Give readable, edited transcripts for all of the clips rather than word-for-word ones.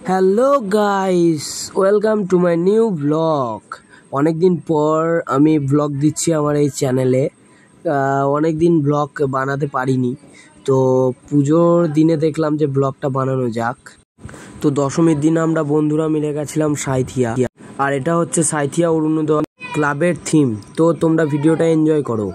Hello guys, welcome to my new blog. অনেকদিন পর আমি ব্লগ দিচ্ছি আমার এই চ্যানেলে। অনেকদিন ব্লগ বানাতে পারিনি, তো পুজোর দিনে দেখলাম যে ব্লগটা বানানো যাক। তো দশমীর দিন আমরা বন্ধুরা মিলে গেছিলাম সাঁইথিয়া, আর এটা হচ্ছে সাঁইথিয়া অরুণোদয় ক্লাবের থিম। তো তোমরা ভিডিওটা এনজয় করো।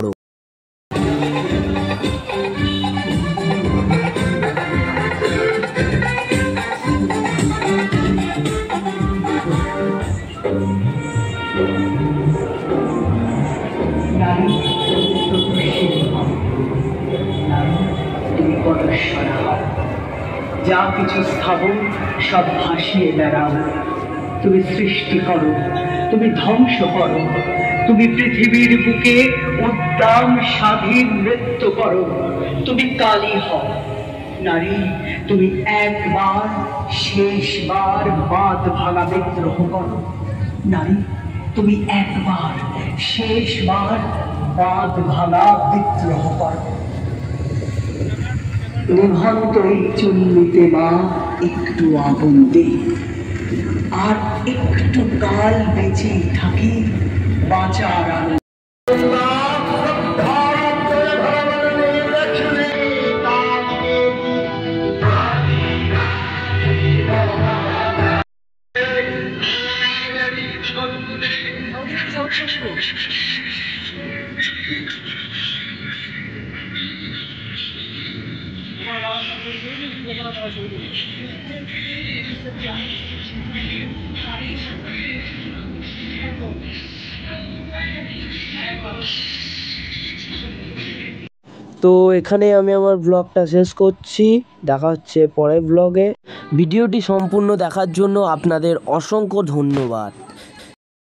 যা কিছু স্থাবর সব ভাসিয়ে বেড়াও। তুমি সৃষ্টি করো, তুমি ধ্বংস করো, তুমি পৃথিবীর বুকে উদ্দাম স্বাধীন নৃত্য করো। তুমি কালী হও নারী, তুমি একবার শেষবার বাঁধ ভাঙা বিদ্রোহ করো। নারী, তুমি একবার শেষবার বাঁধ ভাঙা বিদ্রোহ করো। নিভন্ত এই চুল্লিতে মা একটু আগুন দে, আর একটু কাল বেঁচে থাকি বাঁচার আলো। তো এখানে আমি আমার ব্লগটা শেষ করছি। দেখা হচ্ছে পরের ব্লগে। ভিডিওটি সম্পূর্ণ দেখার জন্য আপনাদের অসংখ্য ধন্যবাদ।